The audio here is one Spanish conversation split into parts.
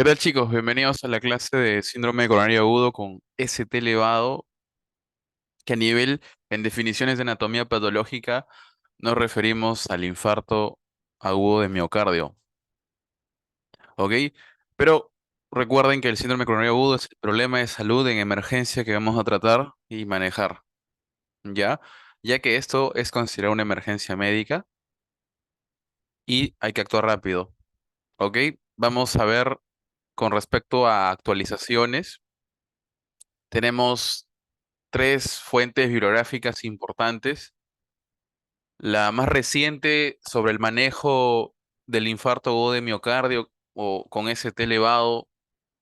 ¿Qué tal, chicos? Bienvenidos a la clase de síndrome coronario agudo con ST elevado, que a nivel, en definiciones de anatomía patológica, nos referimos al infarto agudo de miocardio, ¿ok? Pero recuerden que el síndrome coronario agudo es el problema de salud en emergencia que vamos a tratar y manejar, ¿ya? Ya que esto es considerado una emergencia médica y hay que actuar rápido, ¿ok? Vamos a ver con respecto a actualizaciones. Tenemos tres fuentes bibliográficas importantes. La más reciente sobre el manejo del infarto agudo de miocardio o con ST elevado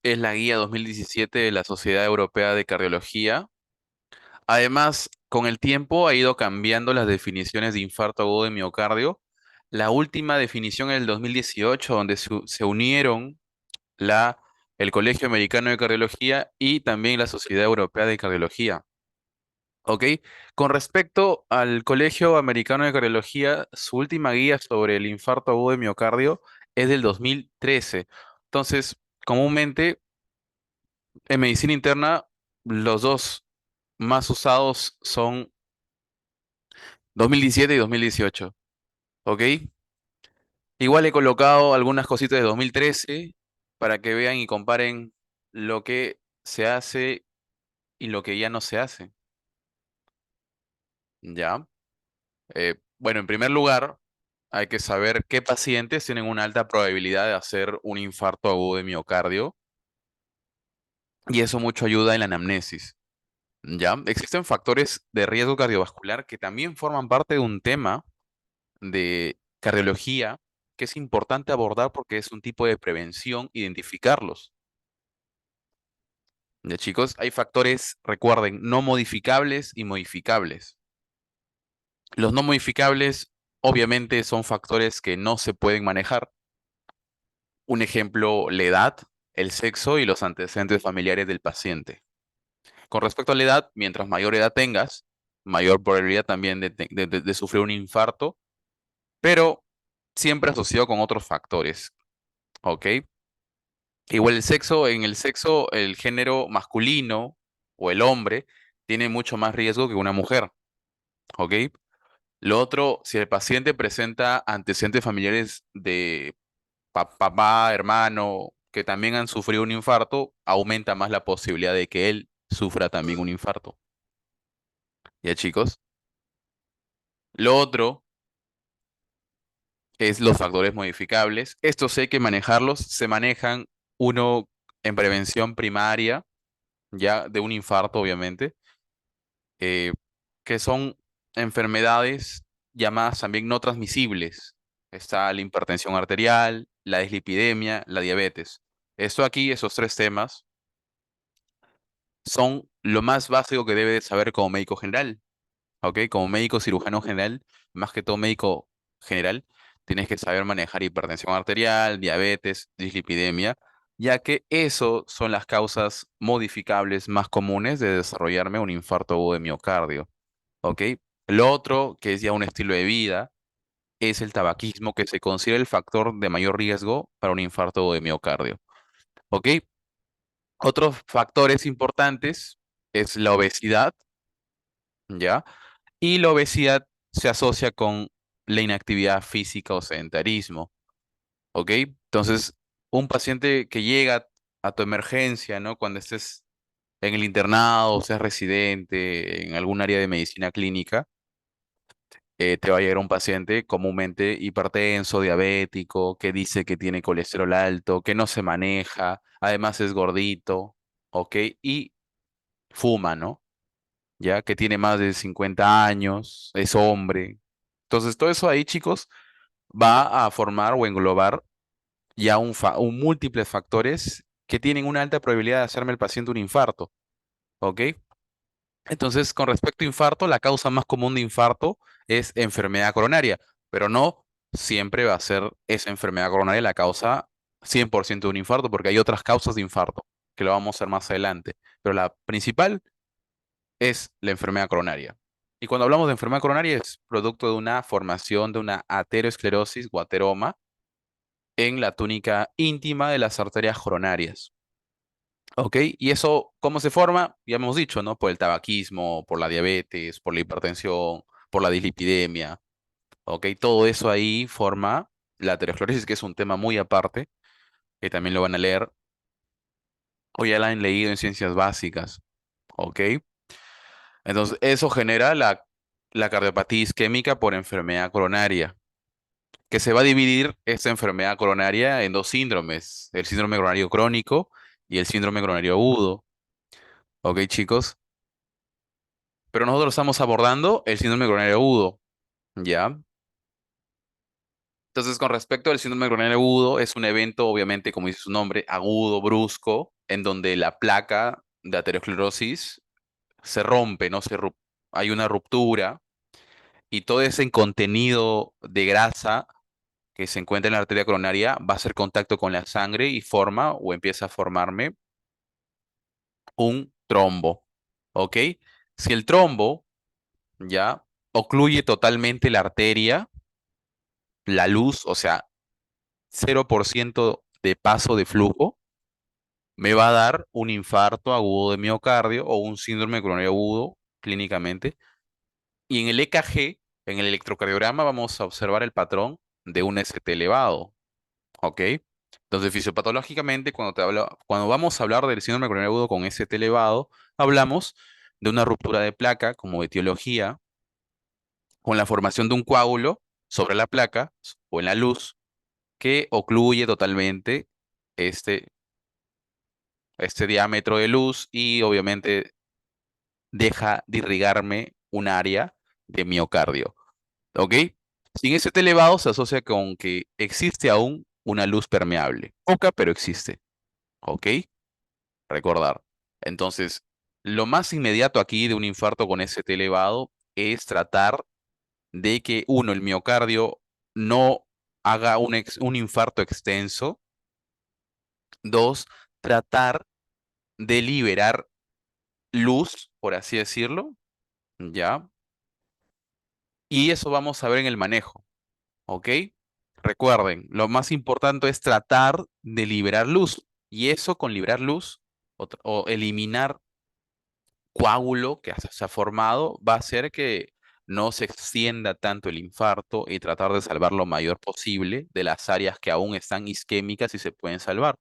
es la guía 2017 de la Sociedad Europea de Cardiología. Además, con el tiempo ha ido cambiando las definiciones de infarto agudo de miocardio. La última definición en el 2018, donde se unieron el Colegio Americano de Cardiología y también la Sociedad Europea de Cardiología. ¿Ok? Con respecto al Colegio Americano de Cardiología, su última guía sobre el infarto agudo de miocardio es del 2013. Entonces, comúnmente en medicina interna, los dos más usados son 2017 y 2018. ¿Ok? Igual he colocado algunas cositas de 2013 para que vean y comparen lo que se hace y lo que ya no se hace. ¿Ya? Bueno, en primer lugar, hay que saber qué pacientes tienen una alta probabilidad de hacer un infarto agudo de miocardio y eso mucho ayuda en la anamnesis. ¿Ya? Existen factores de riesgo cardiovascular que también forman parte de un tema de cardiología que es importante abordar porque es un tipo de prevención identificarlos. ¿Ya, chicos? Hay factores, recuerden, no modificables y modificables. Los no modificables, obviamente, son factores que no se pueden manejar. Un ejemplo, la edad, el sexo y los antecedentes familiares del paciente. Con respecto a la edad, mientras mayor edad tengas, mayor probabilidad también de sufrir un infarto, pero siempre asociado con otros factores, ¿ok? Igual el sexo, en el sexo, el género masculino o el hombre tiene mucho más riesgo que una mujer, ¿ok? Lo otro, si el paciente presenta antecedentes familiares de papá, hermano, que también han sufrido un infarto, aumenta más la posibilidad de que él sufra también un infarto. ¿Ya, chicos? Lo otro es los factores modificables. Estos hay que manejarlos. Se manejan uno en prevención primaria, ya de un infarto, obviamente, eh, que son enfermedades llamadas también no transmisibles. Está la hipertensión arterial, la dislipidemia, la diabetes. Esto aquí, esos tres temas son lo más básico que debe de saber como médico general, ¿ok? Como médico cirujano general, más que todo médico general, tienes que saber manejar hipertensión arterial, diabetes, dislipidemia, ya que eso son las causas modificables más comunes de desarrollarme un infarto agudo de miocardio, ¿ok? Lo otro, que es ya un estilo de vida, es el tabaquismo, que se considera el factor de mayor riesgo para un infarto agudo de miocardio, ¿ok? Otros factores importantes es la obesidad, ¿ya? Y la obesidad se asocia con la inactividad física o sedentarismo, ¿ok? Entonces, un paciente que llega a tu emergencia, ¿no? Cuando estés en el internado, o seas residente, en algún área de medicina clínica, te va a llegar un paciente comúnmente hipertenso, diabético, que dice que tiene colesterol alto, que no se maneja, además es gordito, ¿ok? Y fuma, ¿no? Ya que tiene más de 50 años, es hombre. Entonces, todo eso ahí, chicos, va a formar o englobar ya un múltiples factores que tienen una alta probabilidad de hacerme el paciente un infarto, ¿ok? Entonces, con respecto a infarto, la causa más común de infarto es enfermedad coronaria, pero no siempre va a ser esa enfermedad coronaria la causa 100% de un infarto, porque hay otras causas de infarto, que lo vamos a ver más adelante. Pero la principal es la enfermedad coronaria. Y cuando hablamos de enfermedad coronaria es producto de una formación de una aterosclerosis o ateroma en la túnica íntima de las arterias coronarias. ¿Ok? Y eso, ¿cómo se forma? Ya hemos dicho, ¿no? Por el tabaquismo, por la diabetes, por la hipertensión, por la dislipidemia. ¿Ok? Todo eso ahí forma la aterosclerosis, que es un tema muy aparte, que también lo van a leer o ya la han leído en ciencias básicas. ¿Ok? Entonces, eso genera la cardiopatía isquémica por enfermedad coronaria, que se va a dividir esta enfermedad coronaria en dos síndromes, el síndrome coronario crónico y el síndrome coronario agudo. ¿Ok, chicos? Pero nosotros estamos abordando el síndrome coronario agudo, ¿ya? Entonces, con respecto al síndrome coronario agudo, es un evento, obviamente, como dice su nombre, agudo, brusco, en donde la placa de aterosclerosis se rompe, ¿no? Hay una ruptura y todo ese contenido de grasa que se encuentra en la arteria coronaria va a hacer contacto con la sangre y forma o empieza a formarme un trombo, ¿ok? Si el trombo ya ocluye totalmente la arteria, la luz, o sea, 0% de paso de flujo, me va a dar un infarto agudo de miocardio o un síndrome coronario agudo clínicamente. Y en el EKG, en el electrocardiograma, vamos a observar el patrón de un ST elevado. ¿Ok? Entonces, fisiopatológicamente, cuando vamos a hablar del síndrome coronario agudo con ST elevado, hablamos de una ruptura de placa como etiología, con la formación de un coágulo sobre la placa o en la luz que ocluye totalmente este, este diámetro de luz y obviamente deja de irrigarme un área de miocardio. ¿Ok? Sin ST elevado se asocia con que existe aún una luz permeable. Poca, pero existe. ¿Ok? Recordar. Entonces, lo más inmediato aquí de un infarto con ST elevado es tratar de que, uno, el miocardio no haga un infarto extenso. Dos, tratar de liberar luz, por así decirlo, ¿ya? Y eso vamos a ver en el manejo, ¿ok? Recuerden, lo más importante es tratar de liberar luz. Y eso con liberar luz o eliminar coágulo que se ha formado va a hacer que no se extienda tanto el infarto y tratar de salvar lo mayor posible de las áreas que aún están isquémicas y se pueden salvar.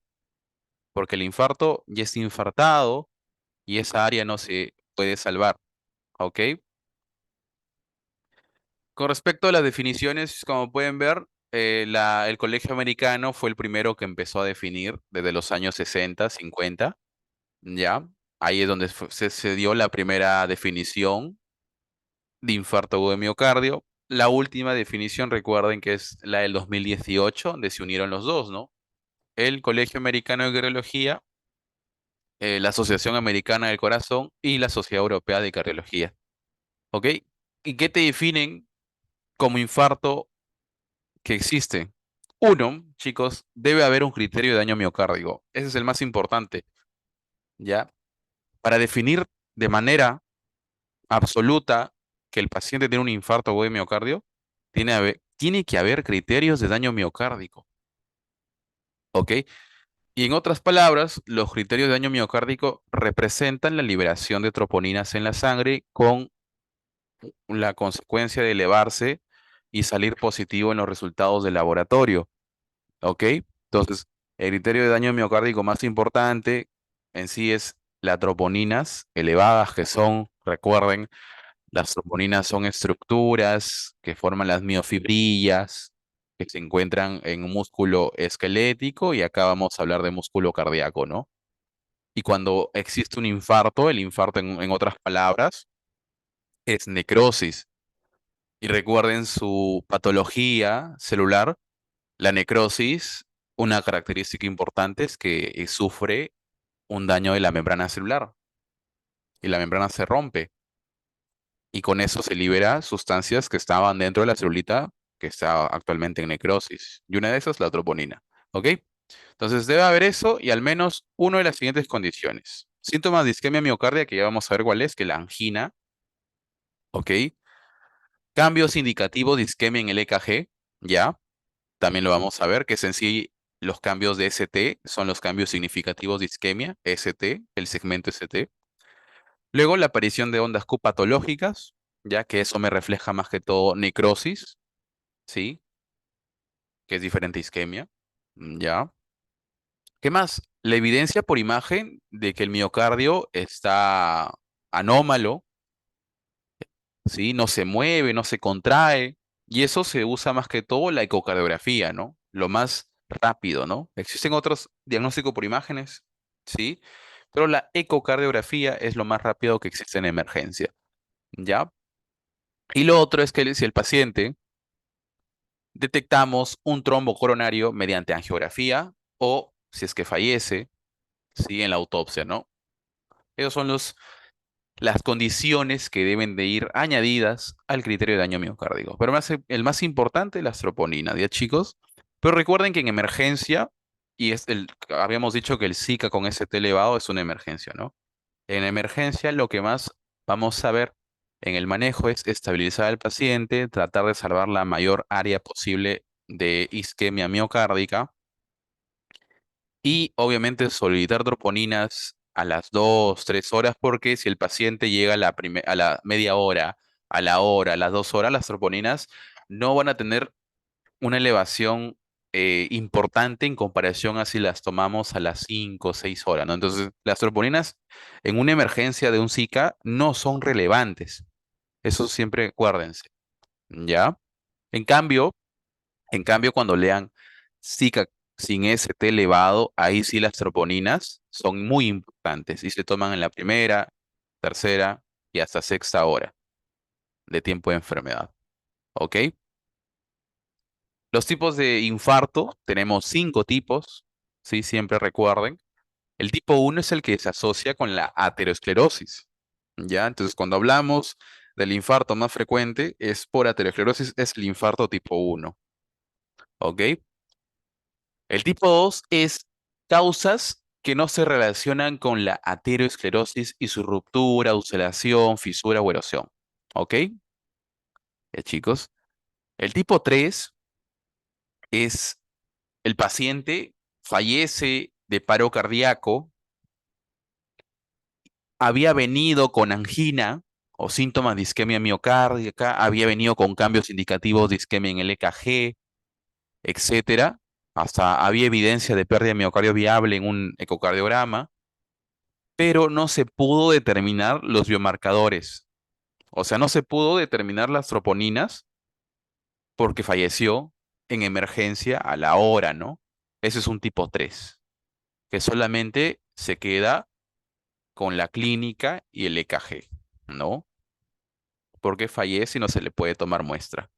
Porque el infarto ya está infartado y esa área no se puede salvar. ¿Ok? Con respecto a las definiciones, como pueden ver, el Colegio Americano fue el primero que empezó a definir desde los años 60, 50, ¿ya? Ahí es donde se dio la primera definición de infarto agudo de miocardio. La última definición, recuerden que es la del 2018, donde se unieron los dos, ¿no? El Colegio Americano de Cardiología, la Asociación Americana del Corazón y la Sociedad Europea de Cardiología. ¿Ok? ¿Y qué te definen como infarto que existe? Uno, chicos, debe haber un criterio de daño miocárdico. Ese es el más importante, ¿ya? Para definir de manera absoluta que el paciente tiene un infarto agudo de miocardio, tiene que haber criterios de daño miocárdico, ¿ok? Y en otras palabras, los criterios de daño miocárdico representan la liberación de troponinas en la sangre con la consecuencia de elevarse y salir positivo en los resultados del laboratorio. ¿Ok? Entonces, el criterio de daño miocárdico más importante en sí es las troponinas elevadas, que son, recuerden, las troponinas son estructuras que forman las miofibrillas, que se encuentran en un músculo esquelético, y acá vamos a hablar de músculo cardíaco, ¿no? Y cuando existe un infarto, el infarto en otras palabras es necrosis. Y recuerden su patología celular. La necrosis, una característica importante es que sufre un daño de la membrana celular y la membrana se rompe y con eso se libera sustancias que estaban dentro de la celulita que está actualmente en necrosis, y una de esas la troponina. ¿Ok? Entonces debe haber eso y al menos una de las siguientes condiciones. Síntomas de isquemia miocardia, que ya vamos a ver cuál es, que la angina. ¿Ok? Cambios indicativos de isquemia en el EKG, ¿ya? también lo vamos a ver, que es en sí los cambios de ST, son los cambios significativos de isquemia, ST, el segmento ST. Luego la aparición de ondas Q patológicas, ya que eso me refleja más que todo necrosis, ¿sí? Que es diferente a isquemia, ¿ya? ¿Qué más? La evidencia por imagen de que el miocardio está anómalo, ¿sí? No se mueve, no se contrae, y eso se usa más que todo la ecocardiografía, ¿no? Lo más rápido, ¿no? Existen otros diagnósticos por imágenes, ¿sí? Pero la ecocardiografía es lo más rápido que existe en emergencia, ¿ya? Y lo otro es que si el paciente detectamos un trombo coronario mediante angiografía o si es que fallece, ¿sí? En la autopsia, ¿no? Esos son las condiciones que deben de ir añadidas al criterio de daño miocárdico. Pero el más importante, la troponina, ¿ya, chicos? Pero recuerden que en emergencia, habíamos dicho que el Zika con ST elevado es una emergencia, ¿no? En emergencia, lo que más vamos a ver en el manejo es estabilizar al paciente, tratar de salvar la mayor área posible de isquemia miocárdica y obviamente solicitar troponinas a las 2, 3 horas, porque si el paciente llega a la media hora, a la hora, a las 2 horas, las troponinas no van a tener una elevación importante en comparación a si las tomamos a las 5 o 6 horas, ¿no? Entonces, las troponinas en una emergencia de un Zika no son relevantes. Eso siempre acuérdense, ¿ya? En cambio, cuando lean Zika sin ST elevado, ahí sí las troponinas son muy importantes y se toman en la primera, tercera y hasta sexta hora de tiempo de enfermedad. ¿Ok? Los tipos de infarto, tenemos 5 tipos, ¿sí? Siempre recuerden. El tipo uno es el que se asocia con la aterosclerosis, ¿ya? Entonces, cuando hablamos del infarto más frecuente, es por aterosclerosis, es el infarto tipo uno, ¿ok? El tipo 2 es causas que no se relacionan con la aterosclerosis y su ruptura, ulceración, fisura o erosión, ¿ok? Ya, chicos. El tipo 3 es el paciente fallece de paro cardíaco, había venido con angina o síntomas de isquemia miocárdica, había venido con cambios indicativos de isquemia en el EKG, etcétera. Hasta había evidencia de pérdida de miocardio viable en un ecocardiograma, pero no se pudo determinar los biomarcadores. O sea, no se pudo determinar las troponinas porque falleció en emergencia a la hora, ¿no? Ese es un tipo 3 que solamente se queda con la clínica y el EKG, ¿no? Porque fallece y no se le puede tomar muestra,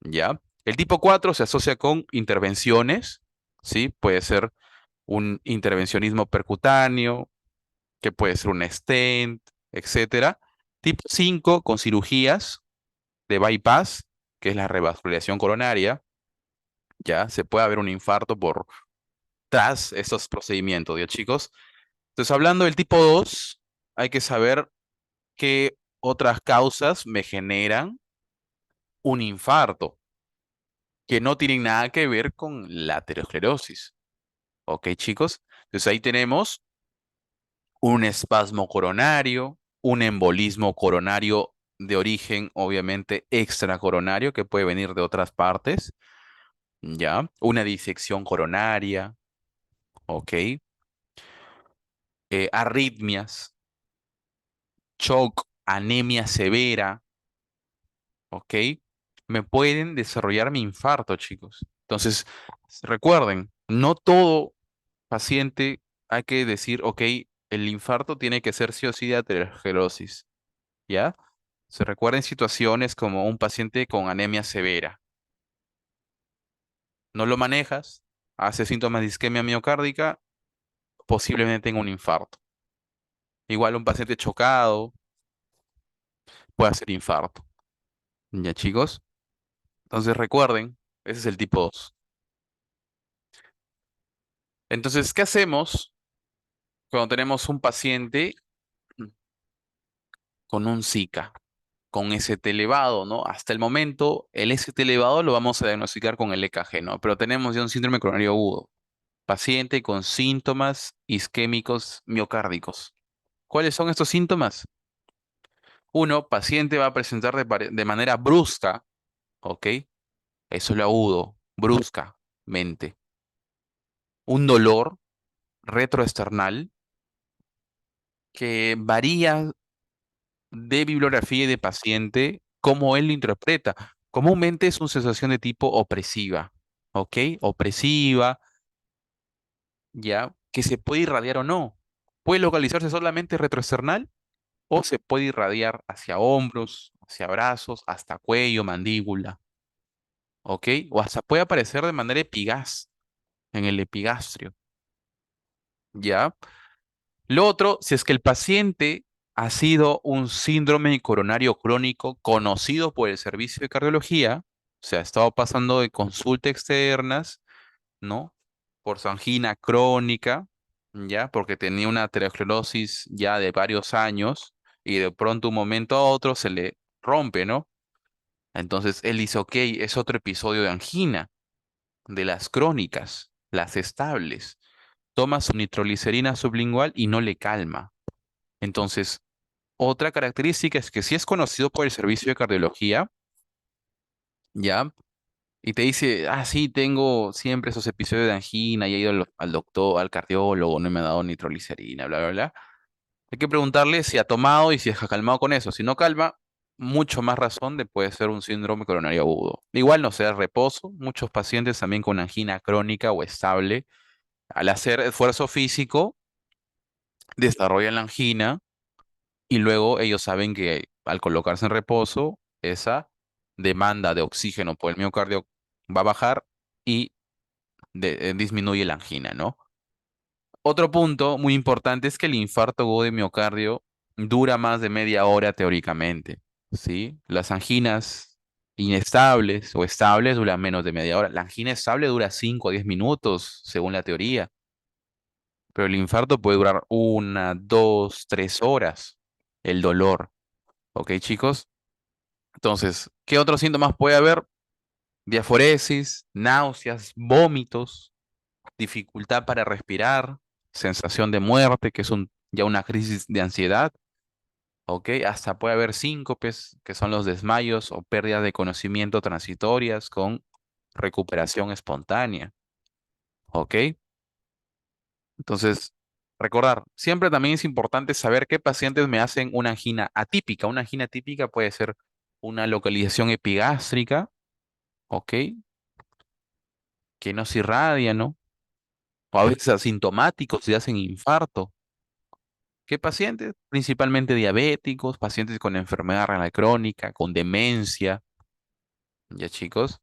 ¿ya? El tipo 4 se asocia con intervenciones, ¿sí? Puede ser un intervencionismo percutáneo, que puede ser un stent, etcétera. Tipo 5 con cirugías de bypass, que es la revascularización coronaria, ¿ya? Se puede haber un infarto por tras estos procedimientos, ¿ya, chicos? Entonces, hablando del tipo 2, hay que saber qué otras causas me generan un infarto, que no tienen nada que ver con la aterosclerosis. ¿Ok, chicos? Entonces ahí tenemos un espasmo coronario, un embolismo coronario de origen, obviamente, extracoronario, que puede venir de otras partes, ¿ya? Una disección coronaria, ¿ok? Arritmias, shock, anemia severa, ¿ok? Me pueden desarrollar mi infarto, chicos. Entonces, recuerden, no todo paciente hay que decir, ok, el infarto tiene que ser sí o sí de aterosclerosis, ¿ya? Se recuerden situaciones como un paciente con anemia severa. No lo manejas, hace síntomas de isquemia miocárdica, posiblemente tenga un infarto. Igual un paciente chocado puede hacer infarto. ¿Ya, chicos? Entonces recuerden, ese es el tipo 2. Entonces, ¿qué hacemos cuando tenemos un paciente con un Zika? con ST elevado, ¿no? Hasta el momento, el ST elevado lo vamos a diagnosticar con el EKG, ¿no? Pero tenemos ya un síndrome coronario agudo. Paciente con síntomas isquémicos miocárdicos. ¿Cuáles son estos síntomas? Uno, paciente va a presentar de manera brusca, ¿ok? Eso es lo agudo, bruscamente. Un dolor retroesternal que varía de bibliografía y de paciente, cómo él lo interpreta. Comúnmente es una sensación de tipo opresiva, ¿ok? Opresiva, ya, que se puede irradiar o no. Puede localizarse solamente retroesternal o se puede irradiar hacia hombros, hacia brazos, hasta cuello, mandíbula, ¿ok? O hasta puede aparecer de manera epigás, en el epigastrio, ¿ya? Lo otro, si es que el paciente ha sido un síndrome coronario crónico conocido por el servicio de cardiología, o sea, ha estado pasando de consulta externas, ¿no? Por su angina crónica, ¿ya? Porque tenía una aterosclerosis ya de varios años y de pronto un momento a otro se le rompe, ¿no? Entonces él dice, ok, es otro episodio de angina, de las crónicas, las estables. Toma su nitroglicerina sublingual y no le calma. Entonces, otra característica es que si es conocido por el servicio de cardiología, ¿ya? Y te dice, ah, sí, tengo siempre esos episodios de angina y he ido al doctor, al cardiólogo, no me ha dado nitroglicerina, bla, bla, bla. Hay que preguntarle si ha tomado y si ha calmado con eso. Si no calma, mucho más razón de puede ser un síndrome coronario agudo. Igual no sea reposo, muchos pacientes también con angina crónica o estable, al hacer esfuerzo físico, desarrollan la angina y luego ellos saben que al colocarse en reposo, esa demanda de oxígeno por el miocardio va a bajar y disminuye la angina, ¿no? Otro punto muy importante es que el infarto agudo de miocardio dura más de media hora teóricamente, ¿sí? Las anginas inestables o estables duran menos de media hora. La angina estable dura 5 a 10 minutos, según la teoría, pero el infarto puede durar 1, 2, 3 horas. El dolor, ¿ok, chicos? Entonces, ¿qué otros síntomas puede haber? Diaforesis, náuseas, vómitos, dificultad para respirar, sensación de muerte, que es ya una crisis de ansiedad, ¿ok? Hasta puede haber síncopes, que son los desmayos o pérdidas de conocimiento transitorias con recuperación espontánea, ¿ok? Entonces, recordar, siempre también es importante saber qué pacientes me hacen una angina atípica. Una angina atípica puede ser una localización epigástrica, ¿ok? Que no se irradia, ¿no? O a veces asintomáticos y hacen infarto. ¿Qué pacientes? Principalmente diabéticos, pacientes con enfermedad renal crónica, con demencia, ya chicos.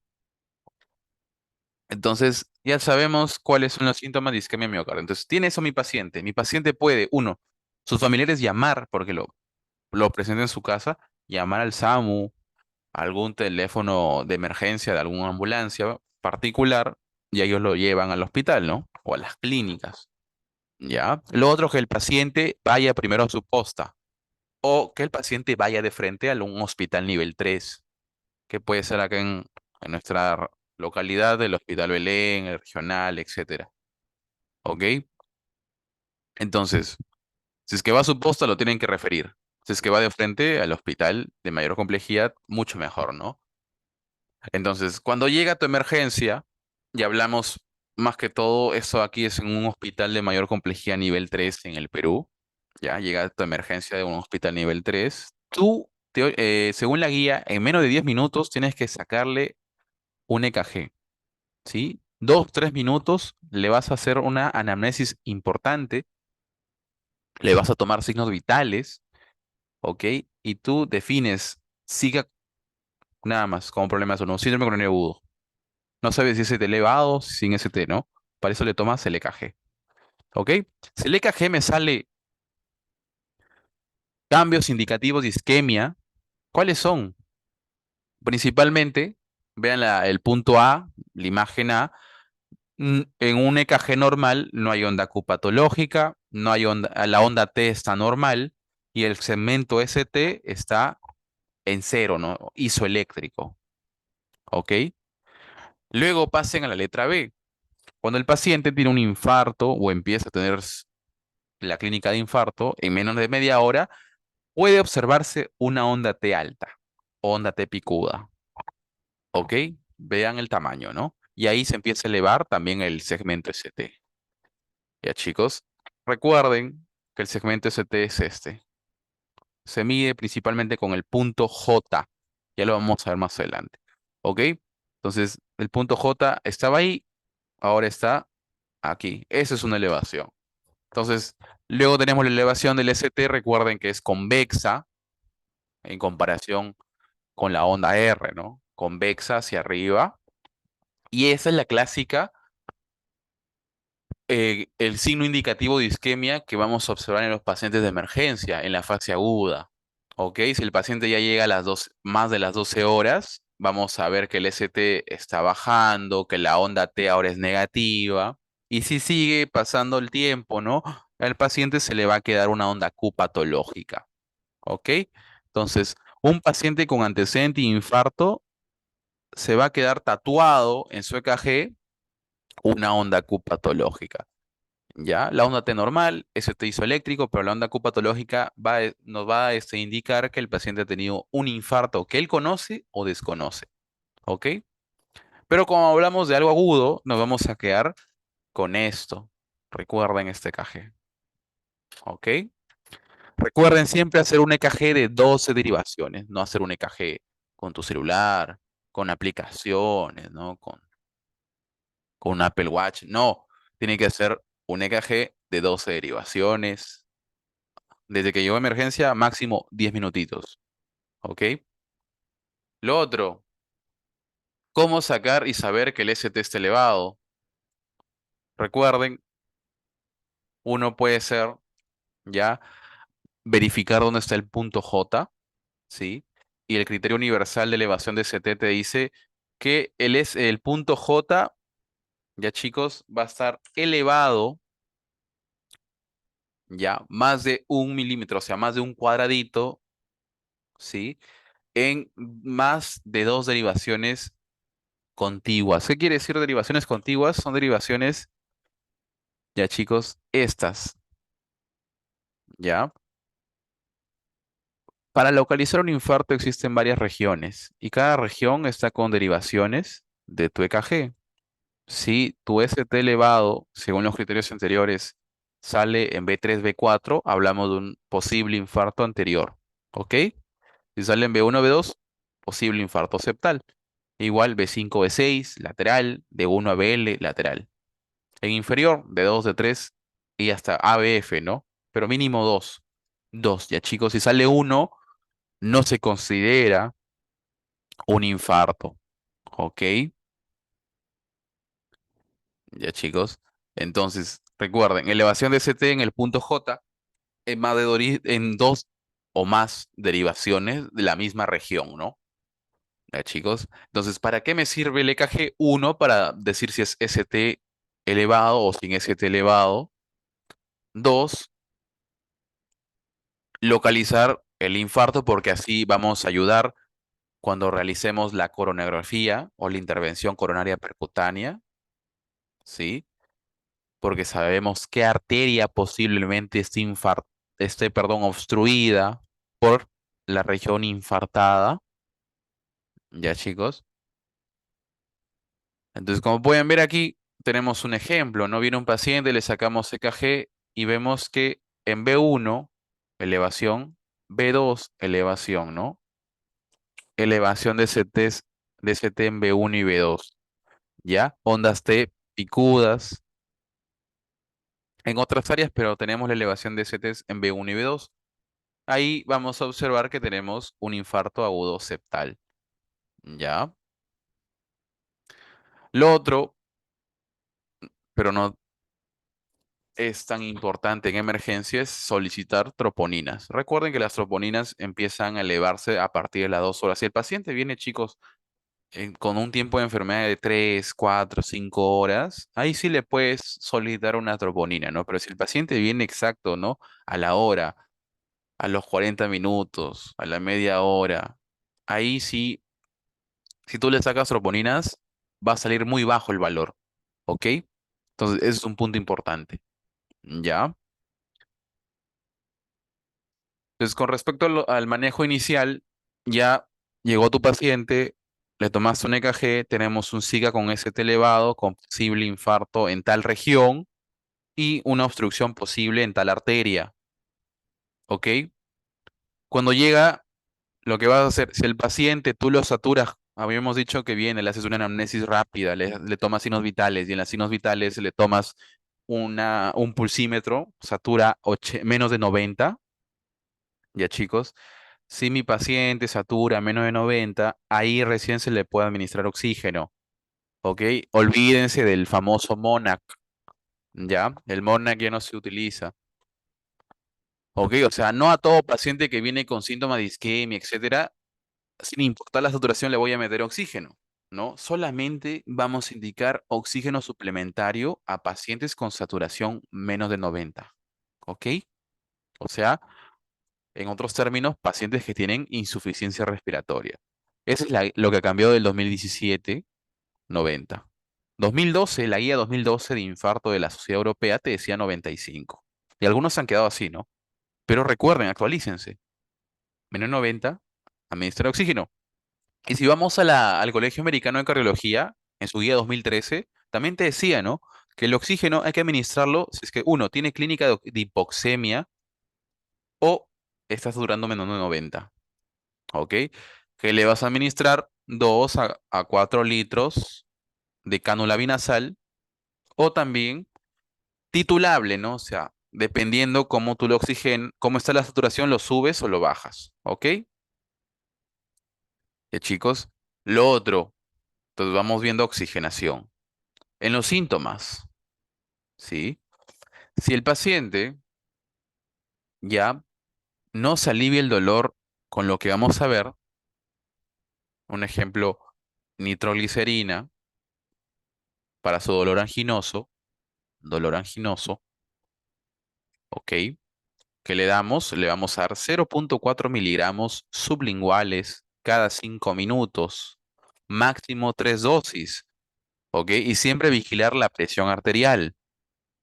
Entonces, ya sabemos cuáles son los síntomas de isquemia miocardio. Entonces, tiene eso mi paciente. Mi paciente puede, uno, sus familiares llamar, porque lo presenta en su casa, llamar al SAMU, algún teléfono de emergencia de alguna ambulancia particular, y ellos lo llevan al hospital, ¿no? O a las clínicas. ¿Ya? Lo otro es que el paciente vaya primero a su posta o que el paciente vaya de frente a un hospital nivel 3 que puede ser acá en nuestra localidad, el Hospital Belén, el regional, etcétera. ¿Ok? Entonces, si es que va a su posta, lo tienen que referir. Si es que va de frente al hospital de mayor complejidad, mucho mejor, ¿no? Entonces, cuando llega tu emergencia, y hablamos más que todo, esto aquí es en un hospital de mayor complejidad nivel 3 en el Perú, ya llega tu emergencia de un hospital nivel 3 tú, según la guía, en menos de 10 minutos tienes que sacarle un EKG, ¿sí? 2, 3 minutos le vas a hacer una anamnesis importante, le vas a tomar signos vitales, ¿ok? Y tú defines, siga nada más como problemas o no, síndrome coronario agudo. No sabes si es ST elevado, sin ST, ¿no? Para eso le tomas el EKG. ¿Ok? Si el EKG me sale cambios indicativos de isquemia, ¿cuáles son? Principalmente, vean el punto A, la imagen A, en un EKG normal no hay onda Q patológica, la onda T está normal y el segmento ST está en cero, ¿no? Isoeléctrico, ¿ok? Luego pasen a la letra B. Cuando el paciente tiene un infarto o empieza a tener la clínica de infarto, en menos de media hora puede observarse una onda T alta, onda T picuda, ¿ok? Vean el tamaño, ¿no? Y ahí se empieza a elevar también el segmento ST. Ya, chicos, recuerden que el segmento ST es este. Se mide principalmente con el punto J. Ya lo vamos a ver más adelante, ¿ok? Entonces, el punto J estaba ahí, ahora está aquí. Esa es una elevación. Entonces, luego tenemos la elevación del ST, recuerden que es convexa en comparación con la onda R, ¿no? Convexa hacia arriba. Y esa es la clásica, el signo indicativo de isquemia que vamos a observar en los pacientes de emergencia, en la fase aguda. ¿Ok? Si el paciente ya llega a las más de las 12 horas, vamos a ver que el ST está bajando, que la onda T ahora es negativa. Y si sigue pasando el tiempo, ¿no? Al paciente se le va a quedar una onda Q patológica. ¿Ok? Entonces, un paciente con antecedente de infarto se va a quedar tatuado en su EKG una onda Q patológica. ¿Ya? La onda T normal, ST isoeléctrico, pero la onda Q patológica nos va a indicar que el paciente ha tenido un infarto que él conoce o desconoce. ¿Ok? Pero como hablamos de algo agudo, nos vamos a quedar con esto. Recuerden este EKG. ¿Ok? Recuerden siempre hacer un EKG de 12 derivaciones, no hacer un EKG con tu celular, con aplicaciones, ¿no? Con un Apple Watch. No, tiene que ser un EKG de 12 derivaciones. Desde que llegó a emergencia, máximo 10 minutitos. ¿Ok? Lo otro, ¿cómo sacar y saber que el ST está elevado? Recuerden, uno puede ser, ¿ya? Verificar dónde está el punto J, ¿sí? Y el criterio universal de elevación de ST te dice que el punto J, ya chicos, va a estar elevado, ya, más de 1 milímetro, o sea, más de un cuadradito, ¿sí? En más de dos derivaciones contiguas. ¿Qué quiere decir derivaciones contiguas? Son derivaciones, ya chicos, estas, ¿ya? Para localizar un infarto existen varias regiones y cada región está con derivaciones de tu EKG. Si tu ST elevado, según los criterios anteriores, sale en B3, B4, hablamos de un posible infarto anterior, ¿ok? Si sale en B1, B2, posible infarto septal. Igual B5, B6, lateral, D1 a BL, lateral. En inferior, de 2 de 3 y hasta ABF, ¿no? Pero mínimo 2. 2, ya chicos, si sale uno, no se considera un infarto, ¿ok? Ya chicos. Entonces, recuerden, elevación de CT en el punto J en dos o más derivaciones de la misma región, ¿no? Ya chicos. Entonces, ¿para qué me sirve el EKG? Uno, para decir si es ST elevado o sin ST elevado. Dos, localizar el infarto porque así vamos a ayudar cuando realicemos la coronografía o la intervención coronaria percutánea, ¿sí? Porque sabemos qué arteria posiblemente esté, obstruida por la región infartada, ¿ya chicos? Entonces, como pueden ver aquí, tenemos un ejemplo, ¿no? Viene un paciente, le sacamos EKG y vemos que en B1, elevación, B2, elevación, ¿no? Elevación de CT en B1 y B2, ¿ya? Ondas T picudas en otras áreas, pero tenemos la elevación de CTs en B1 y B2. Ahí vamos a observar que tenemos un infarto agudo septal, ¿ya? Lo otro, pero no es tan importante en emergencia, es solicitar troponinas. Recuerden que las troponinas empiezan a elevarse a partir de las 2 horas. Si el paciente viene, chicos, con un tiempo de enfermedad de 3, 4, 5 horas, ahí sí le puedes solicitar una troponina, ¿no? Pero si el paciente viene exacto, ¿no? A la hora, a los 40 minutos, a la media hora, ahí sí, si tú le sacas troponinas, va a salir muy bajo el valor, ¿ok? Entonces, ese es un punto importante, ¿ya? Entonces, con respecto al manejo inicial, ya llegó tu paciente, le tomaste un EKG, tenemos un SIGA con ST elevado, con posible infarto en tal región y una obstrucción posible en tal arteria, ¿ok? Cuando llega, lo que vas a hacer, si el paciente tú lo saturas, habíamos dicho que viene, le haces una anamnesis rápida, le tomas signos vitales y en las signos vitales le tomas un pulsímetro, satura menos de 90, ya chicos. Si mi paciente satura menos de 90, ahí recién se le puede administrar oxígeno, ¿ok? Olvídense del famoso MONAC, ¿ya? El MONAC ya no se utiliza, ¿ok? O sea, no a todo paciente que viene con síntomas de isquemia, etcétera, sin importar la saturación le voy a meter oxígeno, ¿no? Solamente vamos a indicar oxígeno suplementario a pacientes con saturación menos de 90, ¿ok? O sea, en otros términos, pacientes que tienen insuficiencia respiratoria. Eso es lo que cambió del 2017, 90. 2012, la guía 2012 de infarto de la Sociedad Europea te decía 95. Y algunos se han quedado así, ¿no? Pero recuerden, actualícense. Menos 90, administrar oxígeno. Y si vamos a al Colegio Americano de Cardiología, en su guía 2013, también te decía, ¿no? Que el oxígeno hay que administrarlo si es que uno tiene clínica de hipoxemia o estás durando menos de 90. ¿Ok? Que le vas a administrar 2 a 4 litros de cánula binasal o también titulable, ¿no? O sea, dependiendo cómo tú lo oxigen, cómo está la saturación, lo subes o lo bajas. ¿Ok? Ya chicos. Lo otro, entonces vamos viendo oxigenación. En los síntomas, ¿sí? Si el paciente ya no se alivia el dolor con lo que vamos a ver, un ejemplo, nitroglicerina para su dolor anginoso, ¿ok? ¿Qué le damos? Le vamos a dar 0,4 miligramos sublinguales cada 5 minutos, máximo 3 dosis, ¿ok? Y siempre vigilar la presión arterial,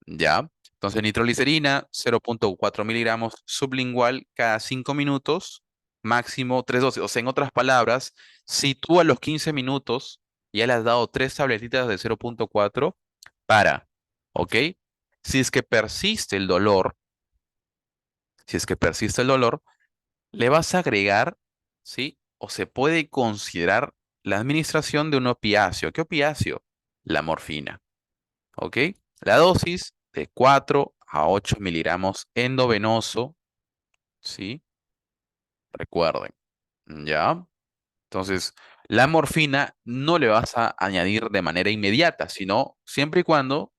¿ya? Entonces, nitroglicerina, 0,4 miligramos sublingual cada 5 minutos, máximo 3 dosis. O sea, en otras palabras, si tú a los 15 minutos ya le has dado 3 tabletitas de 0,4, para, ¿ok? Si es que persiste el dolor, si es que persiste el dolor, le vas a agregar, ¿sí? O se puede considerar la administración de un opiáceo. ¿Qué opiáceo? La morfina, ¿ok? La dosis de 4 a 8 miligramos endovenoso, ¿sí? Recuerden, ¿ya? Entonces, la morfina no le vas a añadir de manera inmediata, sino siempre y cuando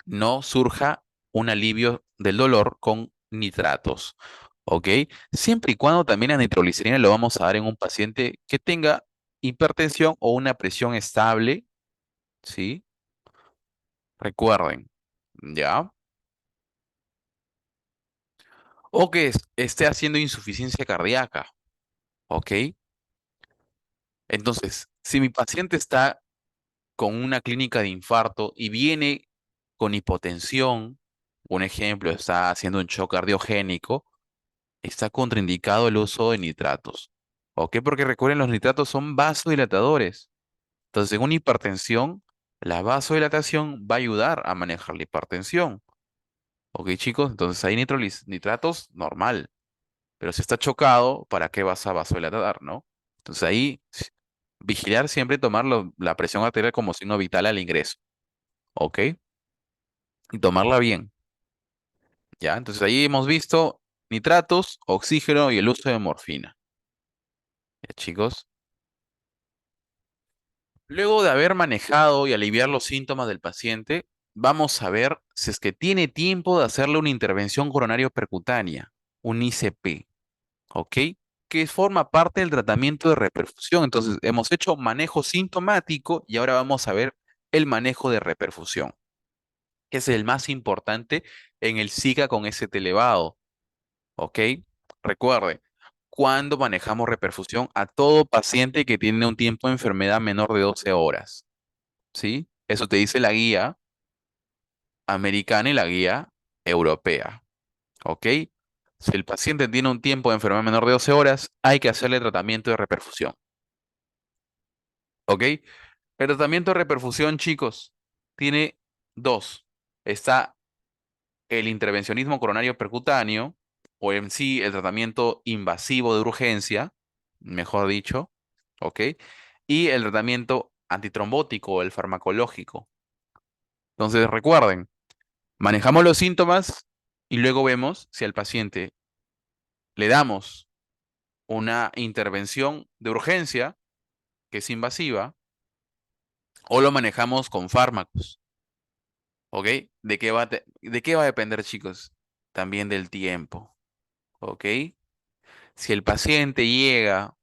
no surja un alivio del dolor con nitratos, ¿ok? Siempre y cuando también la nitroglicerina lo vamos a dar en un paciente que tenga hipertensión o una presión estable, ¿sí? Recuerden, ¿ya? O que esté haciendo insuficiencia cardíaca, ¿ok? Entonces, si mi paciente está con una clínica de infarto y viene con hipotensión, un ejemplo, está haciendo un shock cardiogénico, está contraindicado el uso de nitratos. ¿Ok? Porque recuerden, los nitratos son vasodilatadores. Entonces, en una hipertensión, la vasodilatación va a ayudar a manejar la hipertensión. ¿Ok, chicos? Entonces, hay nitratos, normal. Pero si está chocado, ¿para qué vas a vasodilatar, no? Entonces, ahí, vigilar siempre y tomar la presión arterial como signo vital al ingreso. ¿Ok? Y tomarla bien. ¿Ya? Entonces, ahí hemos visto nitratos, oxígeno y el uso de morfina. ¿Ya, chicos? Luego de haber manejado y aliviar los síntomas del paciente, vamos a ver si es que tiene tiempo de hacerle una intervención coronario percutánea, un ICP, ¿ok? Que forma parte del tratamiento de reperfusión. Entonces, hemos hecho manejo sintomático y ahora vamos a ver el manejo de reperfusión, que es el más importante en el SIGA con ST elevado, ¿ok? Recuerde, cuando manejamos reperfusión a todo paciente que tiene un tiempo de enfermedad menor de 12 horas. ¿Sí? Eso te dice la guía americana y la guía europea. ¿Ok? Si el paciente tiene un tiempo de enfermedad menor de 12 horas, hay que hacerle tratamiento de reperfusión. ¿Ok? El tratamiento de reperfusión, chicos, tiene dos. Está el intervencionismo coronario percutáneo, o en sí el tratamiento invasivo de urgencia, mejor dicho, ¿ok? Y el tratamiento antitrombótico o el farmacológico. Entonces, recuerden, manejamos los síntomas y luego vemos si al paciente le damos una intervención de urgencia, que es invasiva, o lo manejamos con fármacos, ¿ok? ¿De qué va a depender, chicos? También del tiempo, ¿ok? Si el paciente llega,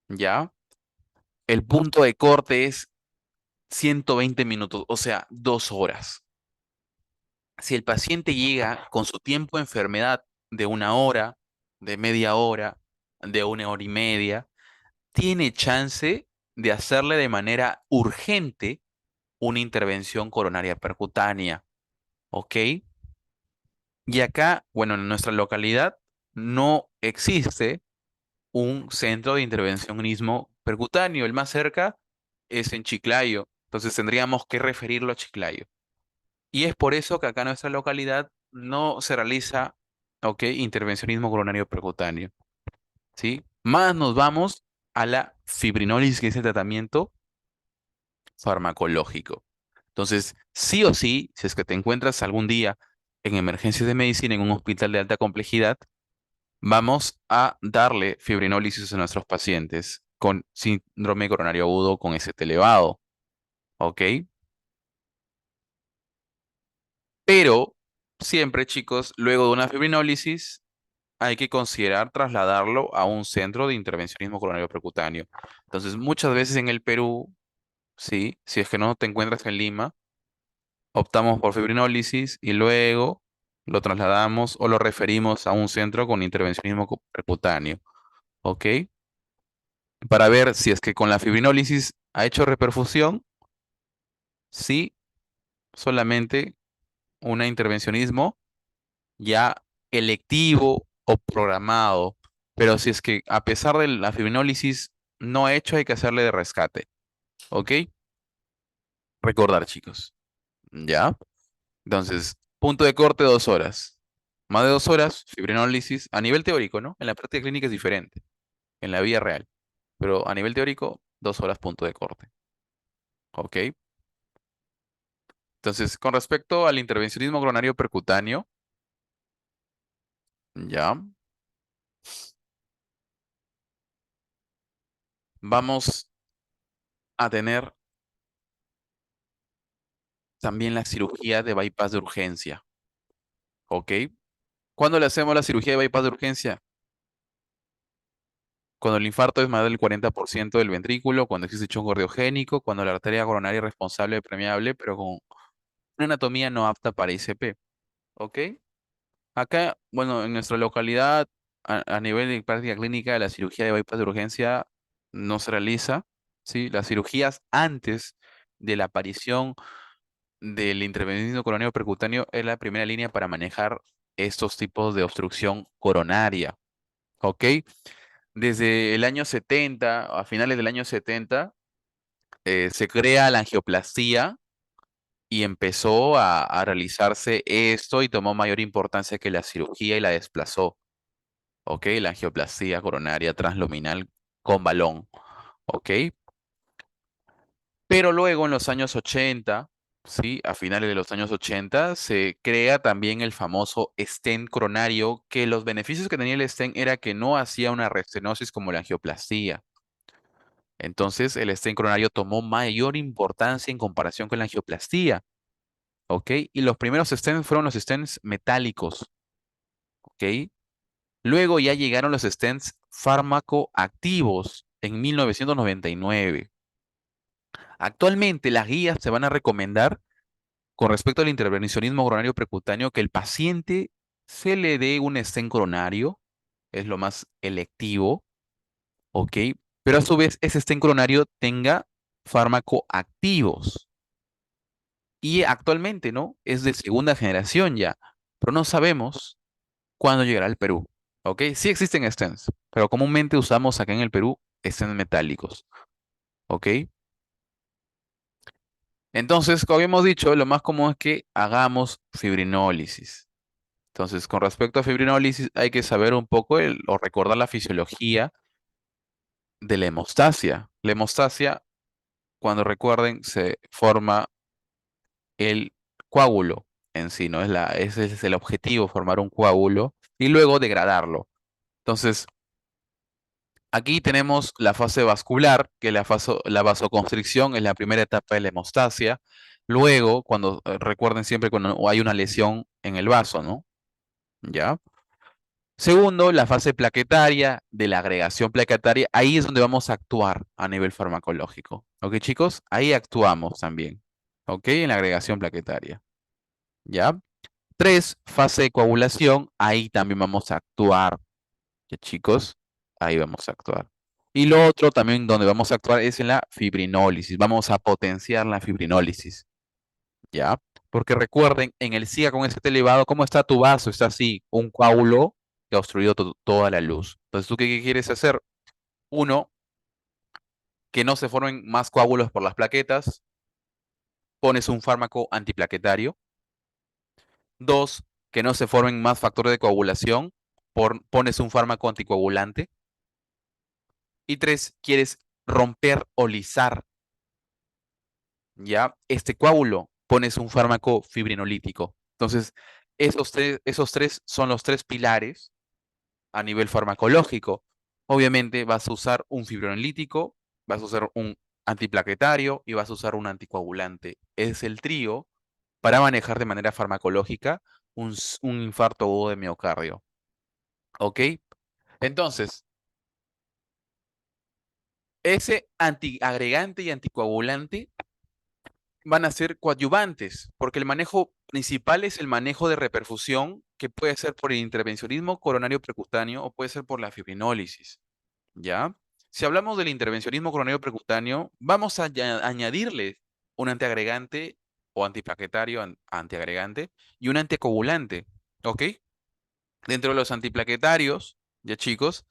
¿ya? El punto de corte es 120 minutos, o sea, 2 horas. Si el paciente llega con su tiempo de enfermedad de 1 hora, de media hora, de 1 hora y media, tiene chance de hacerle de manera urgente una intervención coronaria percutánea, ¿ok? Y acá, bueno, en nuestra localidad no existe un centro de intervencionismo percutáneo. El más cerca es en Chiclayo. Entonces tendríamos que referirlo a Chiclayo. Y es por eso que acá en nuestra localidad no se realiza, ok, intervencionismo coronario percutáneo. ¿Sí? Más nos vamos a la fibrinólisis, que es el tratamiento farmacológico. Entonces, sí o sí, si es que te encuentras algún día en emergencias de medicina en un hospital de alta complejidad, vamos a darle fibrinólisis a nuestros pacientes con síndrome coronario agudo con ST elevado, ¿ok? Pero siempre, chicos, luego de una fibrinólisis hay que considerar trasladarlo a un centro de intervencionismo coronario percutáneo. Entonces, muchas veces en el Perú, sí, si es que no te encuentras en Lima, optamos por fibrinólisis y luego lo trasladamos o lo referimos a un centro con intervencionismo percutáneo, ¿ok? Para ver si es que con la fibrinólisis ha hecho reperfusión, sí, solamente un intervencionismo ya electivo o programado, pero si es que a pesar de la fibrinólisis no ha hecho, hay que hacerle de rescate, ¿ok? Recordar, chicos, ¿ya? Entonces, punto de corte 2 horas. Más de 2 horas, fibrinólisis, a nivel teórico, ¿no? En la práctica clínica es diferente, en la vida real, pero a nivel teórico, 2 horas punto de corte, ¿ok? Entonces, con respecto al intervencionismo coronario percutáneo, ya, vamos a tener también la cirugía de bypass de urgencia, ¿ok? ¿Cuándo le hacemos la cirugía de bypass de urgencia? Cuando el infarto es más del 40% del ventrículo, cuando existe chongo cardiogénico, cuando la arteria coronaria es responsable de permeable, pero con una anatomía no apta para ICP, ¿ok? Acá, bueno, en nuestra localidad, a nivel de práctica clínica, la cirugía de bypass de urgencia no se realiza, ¿sí? Las cirugías antes de la aparición del intervencionismo coronario percutáneo es la primera línea para manejar estos tipos de obstrucción coronaria, ¿ok? Desde el año 70, a finales del año 70, se crea la angioplastía y empezó a realizarse esto y tomó mayor importancia que la cirugía y la desplazó. ¿Ok? La angioplastía coronaria transluminal con balón, ¿ok? Pero luego en los años 80, ¿sí? A finales de los años 80 se crea también el famoso stent coronario, que los beneficios que tenía el stent era que no hacía una restenosis como la angioplastía. Entonces el stent coronario tomó mayor importancia en comparación con la angioplastía, ¿ok? Y los primeros stents fueron los stents metálicos, ¿ok? Luego ya llegaron los stents fármaco-activos en 1999. Actualmente las guías se van a recomendar con respecto al intervencionismo coronario percutáneo que el paciente se le dé un stent coronario, es lo más electivo, ¿ok? Pero a su vez ese estén coronario tenga fármaco activos. Y actualmente, ¿no? Es de segunda generación ya, pero no sabemos cuándo llegará al Perú, ¿ok? Sí existen stents, pero comúnmente usamos acá en el Perú stents metálicos, ¿ok? Entonces, como habíamos dicho, lo más común es que hagamos fibrinólisis. Entonces, con respecto a fibrinólisis, hay que saber un poco o recordar la fisiología de la hemostasia. La hemostasia, cuando recuerden, se forma el coágulo en sí, ¿no? Ese es el objetivo, formar un coágulo y luego degradarlo. Entonces, aquí tenemos la fase vascular, que la vasoconstricción es la primera etapa de la hemostasia. Luego, cuando recuerden siempre cuando hay una lesión en el vaso, ¿no? ¿Ya? Segundo, la fase plaquetaria de la agregación plaquetaria. Ahí es donde vamos a actuar a nivel farmacológico. ¿Ok, chicos? Ahí actuamos también. ¿Ok? En la agregación plaquetaria. ¿Ya? Tres, fase de coagulación. Ahí también vamos a actuar. ¿Ya, chicos? Ahí vamos a actuar. Y lo otro también donde vamos a actuar es en la fibrinólisis. Vamos a potenciar la fibrinólisis. ¿Ya? Porque recuerden, en el SIGA con ese elevado, ¿cómo está tu vaso? Está así, un coágulo que ha obstruido toda la luz. Entonces, ¿tú qué quieres hacer? Uno, que no se formen más coágulos por las plaquetas, pones un fármaco antiplaquetario. Dos, que no se formen más factores de coagulación, pones un fármaco anticoagulante. Y tres, quieres romper o lisar, ¿ya? Este coágulo, pones un fármaco fibrinolítico. Entonces, esos tres son los tres pilares a nivel farmacológico. Obviamente vas a usar un fibrinolítico, vas a usar un antiplaquetario y vas a usar un anticoagulante. Es el trío para manejar de manera farmacológica un infarto agudo de miocardio. ¿Ok? Entonces, ese antiagregante y anticoagulante van a ser coadyuvantes, porque el manejo principal es el manejo de reperfusión, que puede ser por el intervencionismo coronario percutáneo o puede ser por la fibrinólisis. ¿Ya? Si hablamos del intervencionismo coronario percutáneo, vamos a añadirle un antiagregante o antiplaquetario antiagregante y un anticoagulante, ¿ok? Dentro de los antiplaquetarios, ya chicos,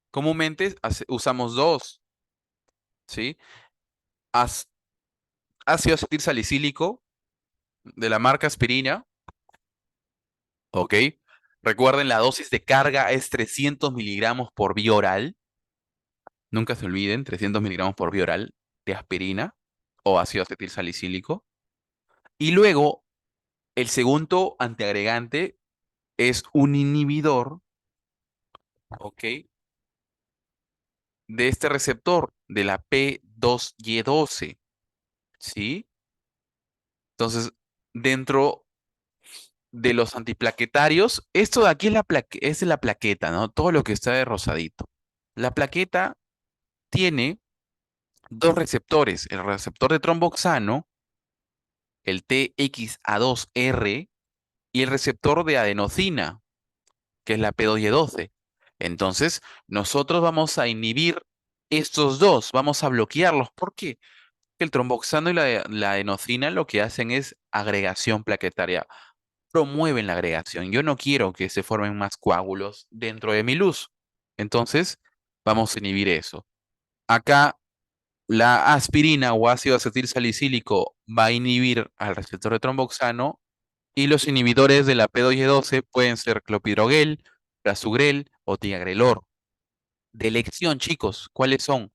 comúnmente usamos dos, ¿sí? As- Ácido acetil salicílico de la marca aspirina, ¿ok? Recuerden, la dosis de carga es 300 miligramos por vía oral. Nunca se olviden, 300 miligramos por vía oral de aspirina o ácido acetil salicílico. Y luego, el segundo antiagregante es un inhibidor, ¿ok? De este receptor, de la P2Y12, ¿sí? Entonces, dentro de los antiplaquetarios, esto de aquí es la plaqueta, ¿no? Todo lo que está de rosadito. La plaqueta tiene dos receptores, el receptor de tromboxano, el TXA2R, y el receptor de adenosina, que es la P2Y12. Entonces, nosotros vamos a inhibir estos dos, vamos a bloquearlos. ¿Por qué? Porque el tromboxano y la adenosina lo que hacen es agregación plaquetaria, promueven la agregación. Yo no quiero que se formen más coágulos dentro de mi luz. Entonces, vamos a inhibir eso. Acá, la aspirina o ácido acetil salicílico va a inhibir al receptor de tromboxano y los inhibidores de la P2Y12 pueden ser clopidogrel, prasugrel o tiagrelor. De elección, chicos, ¿cuáles son?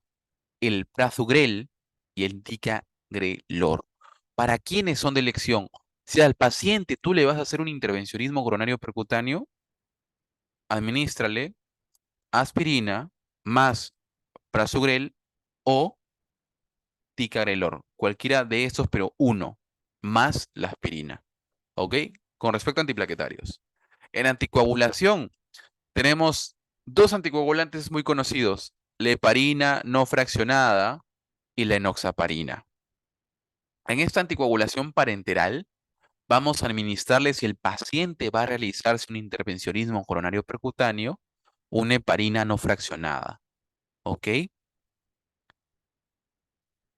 El prasugrel y el ticagrelor. ¿Para quiénes son de elección? Si al paciente tú le vas a hacer un intervencionismo coronario percutáneo, administrale aspirina más prasugrel o ticagrelor. Cualquiera de estos, pero uno, más la aspirina. ¿Ok? Con respecto a antiplaquetarios. En anticoagulación, tenemos dos anticoagulantes muy conocidos, la heparina no fraccionada y la enoxaparina. En esta anticoagulación parenteral, vamos a administrarle si el paciente va a realizarse un intervencionismo coronario percutáneo, una heparina no fraccionada. ¿Ok?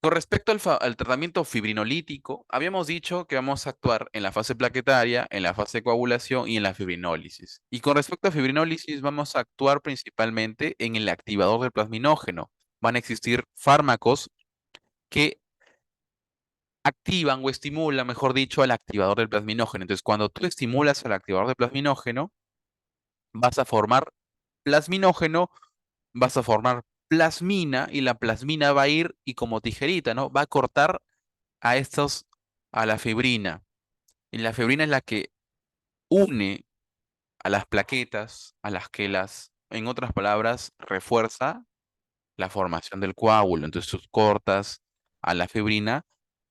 Con respecto al tratamiento fibrinolítico, habíamos dicho que vamos a actuar en la fase plaquetaria, en la fase de coagulación y en la fibrinólisis. Y con respecto a fibrinólisis, vamos a actuar principalmente en el activador del plasminógeno. Van a existir fármacos que activan o estimulan, mejor dicho, al activador del plasminógeno. Entonces, cuando tú estimulas al activador del plasminógeno, vas a formar plasminógeno, vas a formar plasmina y la plasmina va a ir y como tijerita, ¿no? Va a cortar a estos, a la fibrina. Y la fibrina es la que une a las plaquetas, a las que en otras palabras, refuerza la formación del coágulo. Entonces tú cortas a la fibrina,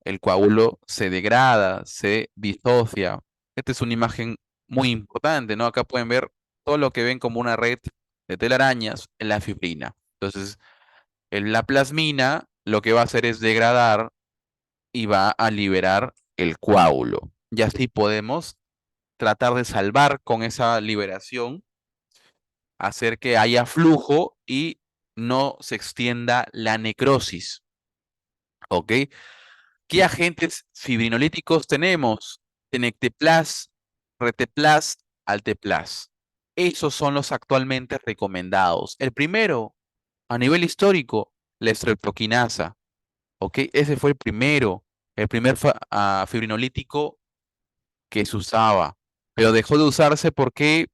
el coágulo se degrada, se disocia. Esta es una imagen muy importante, ¿no? Acá pueden ver todo lo que ven como una red de telarañas en la fibrina. Entonces, la plasmina lo que va a hacer es degradar y va a liberar el coágulo. Y así podemos tratar de salvar con esa liberación, hacer que haya flujo y no se extienda la necrosis. ¿Ok? ¿Qué agentes fibrinolíticos tenemos? Tenecteplas, Reteplas, Alteplas. Esos son los actualmente recomendados. El primero, a nivel histórico, la estreptoquinasa. ¿Ok? Ese fue el primer fibrinolítico que se usaba, pero dejó de usarse porque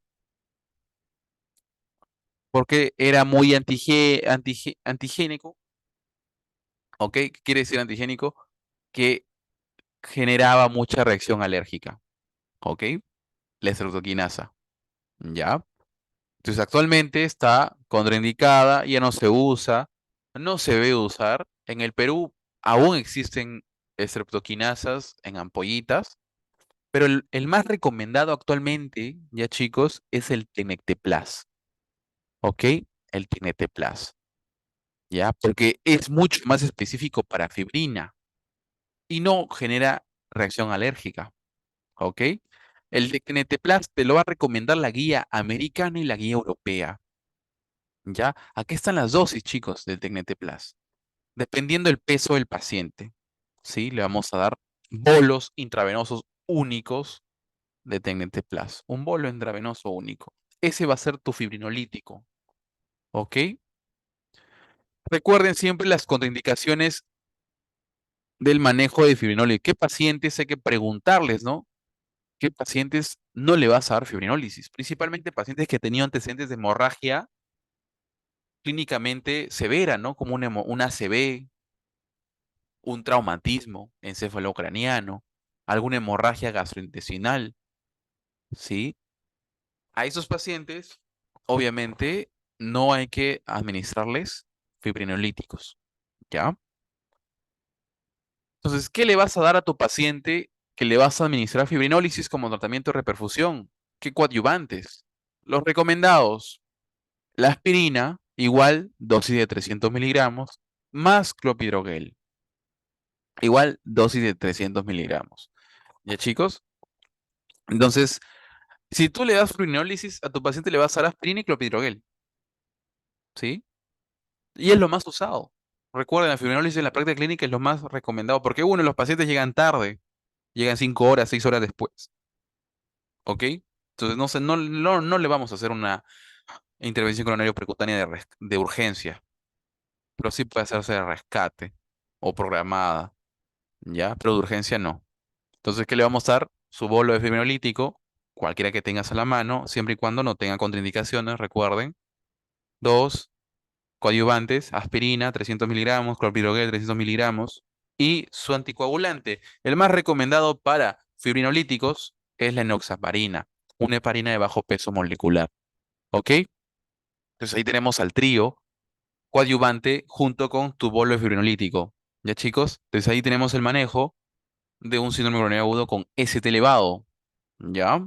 era muy antigénico, ¿ok? ¿Qué quiere decir antigénico? Que generaba mucha reacción alérgica, ¿ok? La estreptoquinasa, ¿ya? Entonces actualmente está contraindicada, ya no se usa, no se ve usar. En el Perú aún existen estreptoquinasas en ampollitas, pero el más recomendado actualmente, ya chicos, es el Tenecteplas, ¿ok? El Tenecteplas. ¿Ya? Porque es mucho más específico para fibrina y no genera reacción alérgica, ¿ok? El de Teneteplas te lo va a recomendar la guía americana y la guía europea, ¿ya? Aquí están las dosis, chicos, del Teneteplas. Dependiendo del peso del paciente, ¿sí? Le vamos a dar bolos intravenosos únicos de Teneteplas, un bolo intravenoso único. Ese va a ser tu fibrinolítico, ¿ok? Recuerden siempre las contraindicaciones del manejo de fibrinólisis. ¿Qué pacientes hay que preguntarles, no? ¿Qué pacientes no le vas a dar fibrinólisis? Principalmente pacientes que tenían antecedentes de hemorragia clínicamente severa, ¿no? Como una ACV, un traumatismo encefalocraniano, alguna hemorragia gastrointestinal, ¿sí? A esos pacientes, obviamente, no hay que administrarles fibrinolíticos, ¿ya? Entonces, ¿qué le vas a dar a tu paciente que le vas a administrar fibrinólisis como tratamiento de reperfusión? ¿Qué coadyuvantes? Los recomendados, la aspirina, igual dosis de 300 miligramos, más clopidogrel, igual dosis de 300 miligramos. ¿Ya, chicos? Entonces, si tú le das fibrinólisis, a tu paciente le vas a dar aspirina y clopidogrel, ¿sí? Y es lo más usado. Recuerden, la fibrinólisis en la práctica clínica es lo más recomendado, porque uno, los pacientes llegan tarde, llegan 5 horas, 6 horas después. ¿Ok? Entonces no le vamos a hacer una intervención coronario percutánea de urgencia, pero sí puede hacerse de rescate o programada, ¿ya? Pero de urgencia no. Entonces, ¿qué le vamos a dar? Su bolo de fibrinolítico, cualquiera que tengas a la mano, siempre y cuando no tenga contraindicaciones, recuerden. Dos, coadyuvantes, aspirina, 300 miligramos, clopidogrel, 300 miligramos. Y su anticoagulante, el más recomendado para fibrinolíticos, es la enoxaparina, una heparina de bajo peso molecular. ¿Ok? Entonces ahí tenemos al trío coadyuvante junto con tu bolo de fibrinolítico. ¿Ya, chicos? Entonces ahí tenemos el manejo de un síndrome coronario agudo con ST elevado. ¿Ya?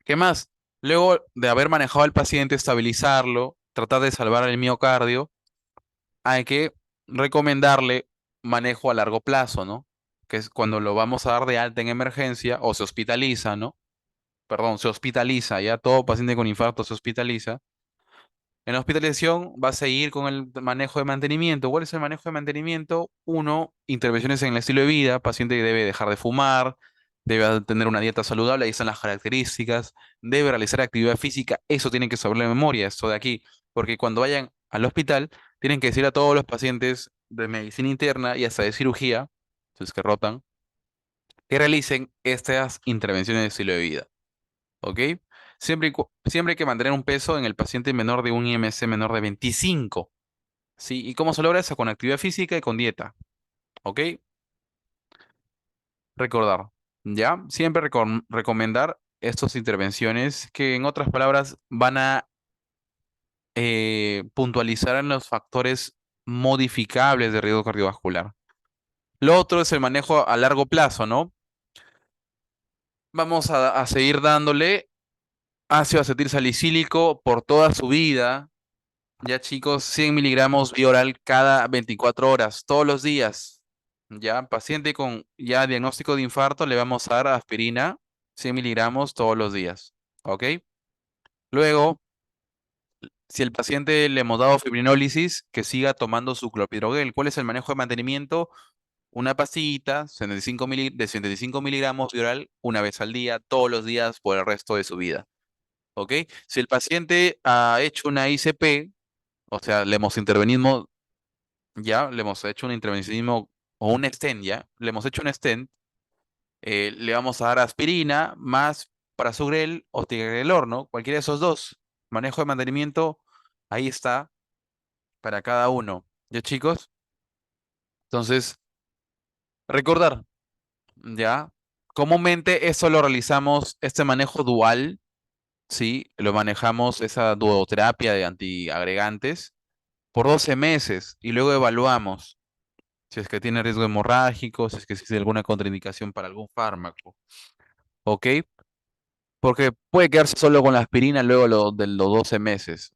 ¿Qué más? Luego de haber manejado al paciente, estabilizarlo, tratar de salvar el miocardio, hay que recomendarle manejo a largo plazo, ¿no? Que es cuando lo vamos a dar de alta en emergencia o se hospitaliza, ¿no? perdón, se hospitaliza, ya todo paciente con infarto se hospitaliza. En la hospitalización va a seguir con el manejo de mantenimiento. ¿Cuál es el manejo de mantenimiento? Uno, intervenciones en el estilo de vida. Paciente que debe dejar de fumar, debe tener una dieta saludable, ahí están las características. Debe realizar actividad física, eso tienen que saber de memoria, esto de aquí. Porque cuando vayan al hospital, tienen que decir a todos los pacientes de medicina interna y hasta de cirugía, entonces que rotan, que realicen estas intervenciones de estilo de vida. ¿Ok? Siempre hay que mantener un peso en el paciente menor de un IMC menor de 25. ¿Sí? ¿Y cómo se logra eso? Con actividad física y con dieta. ¿Ok? Recordar. ¿Ya? Siempre recomendar estas intervenciones que en otras palabras van a puntualizar en los factores modificables de riesgo cardiovascular. Lo otro es el manejo a largo plazo, ¿no? Vamos a seguir dándole ácido acetil salicílico por toda su vida. Ya chicos, 100 miligramos vía oral cada 24 horas, todos los días. Ya, paciente con ya diagnóstico de infarto, le vamos a dar aspirina, 100 miligramos todos los días. ¿Ok? Luego, si el paciente le hemos dado fibrinólisis, que siga tomando su clopidogrel. ¿Cuál es el manejo de mantenimiento? Una pastillita 75 miligramos vía oral una vez al día, todos los días por el resto de su vida. ¿Ok? Si el paciente ha hecho una ICP, o sea, le hemos intervenido ya le hemos hecho un intervencionismo o un stent ya, le hemos hecho un stent, le vamos a dar aspirina más prasugrel o ticagrelor, ¿no? Cualquiera de esos dos. Manejo de mantenimiento, ahí está para cada uno. ¿Ya, chicos? Entonces, recordar, ¿ya? Comúnmente eso lo realizamos, este manejo dual, ¿sí? Lo manejamos, esa duoterapia de antiagregantes, por 12 meses y luego evaluamos. Si es que tiene riesgo hemorrágico, si es que existe alguna contraindicación para algún fármaco, ¿ok? Porque puede quedarse solo con la aspirina luego de los 12 meses,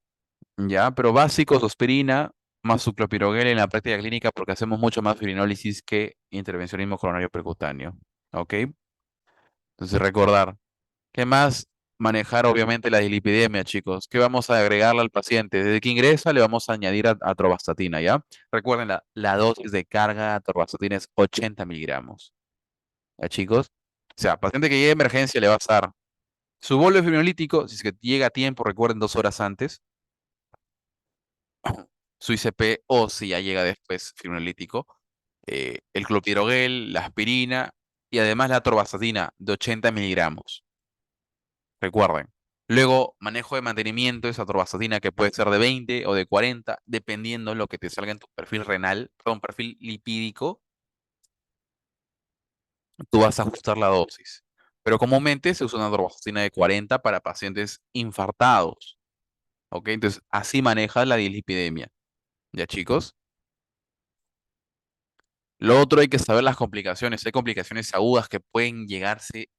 ¿ya? Pero básicos, aspirina más su clopidogrel en la práctica clínica porque hacemos mucho más fibrinólisis que intervencionismo coronario percutáneo, ¿ok? Entonces recordar, ¿qué más? Manejar obviamente la dislipidemia, chicos. ¿Qué vamos a agregarle al paciente? Desde que ingresa le vamos a añadir atorvastatina, ¿ya? Recuerden, la dosis de carga de atorvastatina es 80 miligramos. ¿Ya, chicos? O sea, paciente que llegue a emergencia le va a dar su bolo fibrinolítico, si es que llega a tiempo, recuerden 2 horas antes, su ICP o si ya llega después fibrinolítico, el clopidogrel, la aspirina y además la atorvastatina de 80 miligramos. Recuerden. Luego, manejo de mantenimiento, esa atorvastatina que puede ser de 20 o de 40, dependiendo lo que te salga en tu perfil renal, perdón, perfil lipídico, tú vas a ajustar la dosis. Pero comúnmente se usa una atorvastatina de 40 para pacientes infartados. ¿Ok? Entonces, así maneja la dislipidemia. ¿Ya, chicos? Lo otro hay que saber las complicaciones. Hay complicaciones agudas que pueden llegarse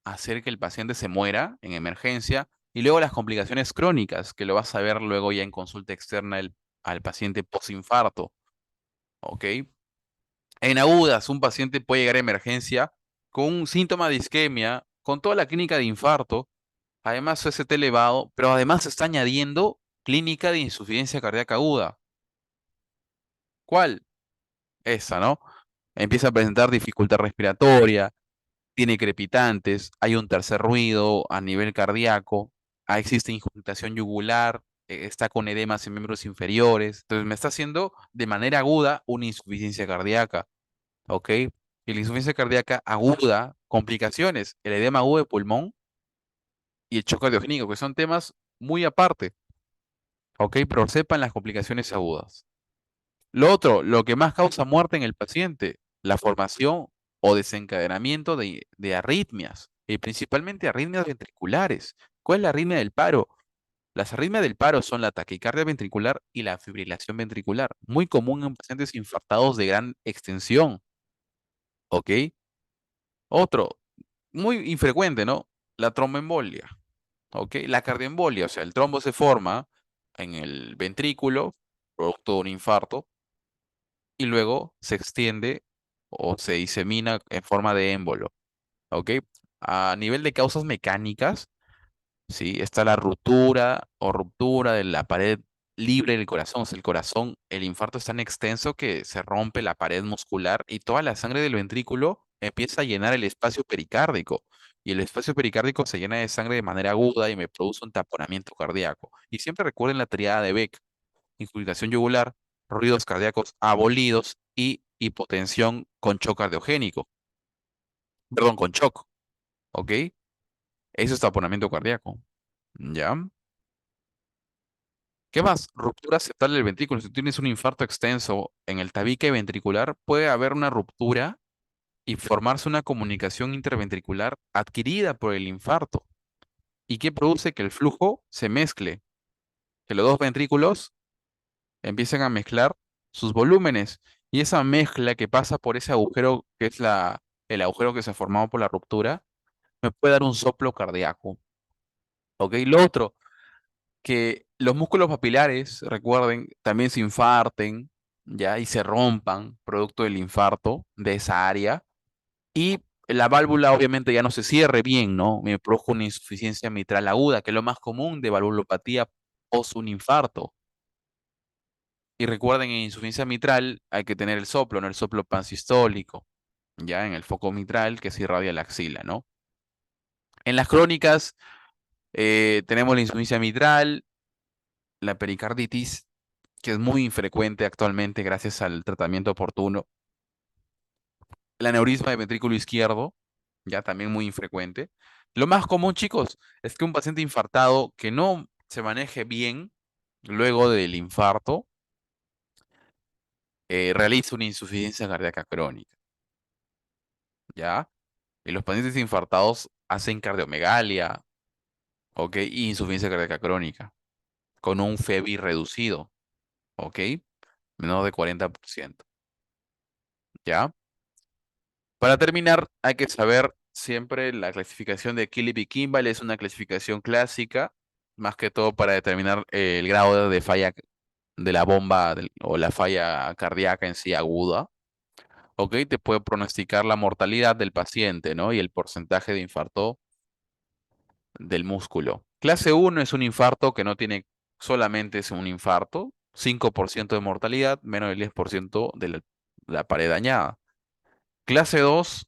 a hacer que el paciente se muera en emergencia. Y luego las complicaciones crónicas, que lo vas a ver luego ya en consulta externa al paciente posinfarto. ¿Ok? En agudas, un paciente puede llegar a emergencia con un síntoma de isquemia, con toda la clínica de infarto, además su ST elevado, pero además se está añadiendo clínica de insuficiencia cardíaca aguda. ¿Cuál? Esa, ¿no? Empieza a presentar dificultad respiratoria, tiene crepitantes, hay un tercer ruido a nivel cardíaco, existe injuntación yugular, está con edemas en miembros inferiores. Entonces me está haciendo de manera aguda una insuficiencia cardíaca, ¿ok? Y la insuficiencia cardíaca aguda, complicaciones, el edema agudo de pulmón y el choque cardiogénico, que son temas muy aparte, ¿ok? Pero sepan las complicaciones agudas. Lo otro, lo que más causa muerte en el paciente, la formación o desencadenamiento de arritmias, y principalmente arritmias ventriculares. ¿Cuál es la arritmia del paro? Las arritmias del paro son la taquicardia ventricular y la fibrilación ventricular, muy común en pacientes infartados de gran extensión, ¿ok? Otro, muy infrecuente, ¿no? La tromboembolia, ¿ok? La cardioembolia, o sea, el trombo se forma en el ventrículo, producto de un infarto, y luego se extiende o se disemina en forma de émbolo, ¿ok? A nivel de causas mecánicas, ¿sí? Está la ruptura o ruptura de la pared libre del corazón. O sea, el corazón, el infarto es tan extenso que se rompe la pared muscular y toda la sangre del ventrículo empieza a llenar el espacio pericárdico. Y el espacio pericárdico se llena de sangre de manera aguda y me produce un taponamiento cardíaco. Y siempre recuerden la triada de Beck: insculcación yugular, ruidos cardíacos abolidos y hipotensión con shock cardiogénico. Perdón, con shock, ¿ok? Eso es taponamiento cardíaco. ¿Ya? ¿Qué más? Ruptura septal del ventrículo. Si tienes un infarto extenso en el tabique ventricular, puede haber una ruptura y formarse una comunicación interventricular adquirida por el infarto. ¿Y qué produce? Que el flujo se mezcle, que los dos ventrículos empiecen a mezclar sus volúmenes. Y esa mezcla que pasa por ese agujero, que es el agujero que se ha formado por la ruptura, me puede dar un soplo cardíaco. ¿Ok? Lo otro, que los músculos papilares, recuerden, también se infarten, ¿ya? Y se rompan producto del infarto de esa área. Y la válvula obviamente ya no se cierre bien, ¿no? Me produjo una insuficiencia mitral aguda, que es lo más común de valvulopatía post un infarto. Y recuerden, en insuficiencia mitral hay que tener el soplo, no el soplo pansistólico, ya en el foco mitral que se irradia la axila, ¿no? En las crónicas tenemos la insuficiencia mitral, la pericarditis, que es muy infrecuente actualmente gracias al tratamiento oportuno. El aneurisma de ventrículo izquierdo, ya también muy infrecuente. Lo más común, chicos, es que un paciente infartado que no se maneje bien luego del infarto realice una insuficiencia cardíaca crónica, ¿ya? Y los pacientes infartados hacen cardiomegalia, ¿ok? Y insuficiencia cardíaca crónica, con un FEBI reducido, ¿ok? Menos de 40%, ¿ya? Para terminar, hay que saber siempre la clasificación de Killip y Kimball. Es una clasificación clásica, más que todo para determinar el grado de falla de la bomba o la falla cardíaca en sí aguda. ¿Ok? Te puede pronosticar la mortalidad del paciente, ¿no? Y el porcentaje de infarto del músculo. Clase uno es un infarto que no tiene, solamente es un infarto, 5% de mortalidad, menos del 10% de la pared dañada. Clase 2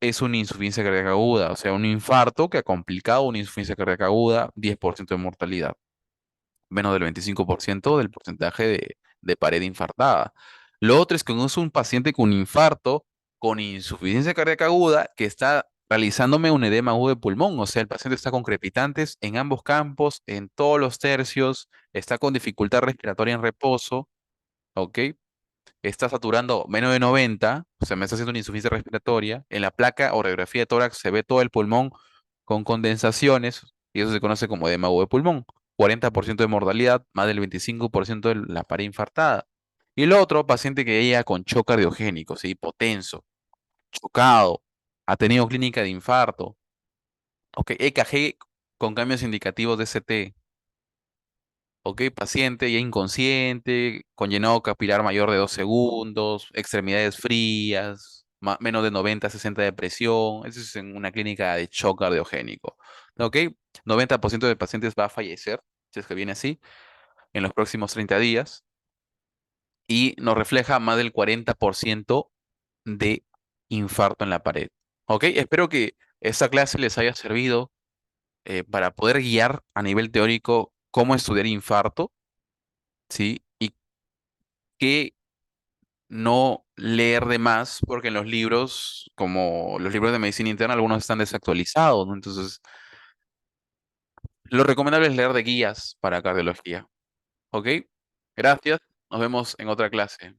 es una insuficiencia cardíaca aguda, o sea, un infarto que ha complicado una insuficiencia cardíaca aguda, 10% de mortalidad, menos del 25% del porcentaje de pared infartada. Lo otro es que no es un paciente con infarto, con insuficiencia cardíaca aguda, que está realizándome un edema agudo de pulmón, o sea, el paciente está con crepitantes en ambos campos, en todos los tercios, está con dificultad respiratoria en reposo, ¿ok? Está saturando menos de 90, o sea, me está haciendo una insuficiencia respiratoria. En la placa o radiografía de tórax se ve todo el pulmón con condensaciones y eso se conoce como edema agudo de pulmón. 40% de mortalidad, más del 25% de la pared infartada. Y el otro, paciente que llega con shock cardiogénico, ¿sí? Hipotenso, chocado, ha tenido clínica de infarto, ok, EKG con cambios indicativos de CT. Ok, paciente ya inconsciente, con llenado capilar mayor de 2 segundos, extremidades frías, menos de 90, 60 de presión. Eso es en una clínica de shock cardiogénico. Ok, 90% de pacientes va a fallecer, si es que viene así, en los próximos 30 días. Y nos refleja más del 40% de infarto en la pared. Ok, espero que esta clase les haya servido para poder guiar a nivel teórico cómo estudiar infarto. ¿Sí? Y que no leer de más, porque en los libros, como los libros de medicina interna, algunos están desactualizados, ¿no? Entonces, lo recomendable es leer de guías para cardiología. ¿Ok? Gracias. Nos vemos en otra clase.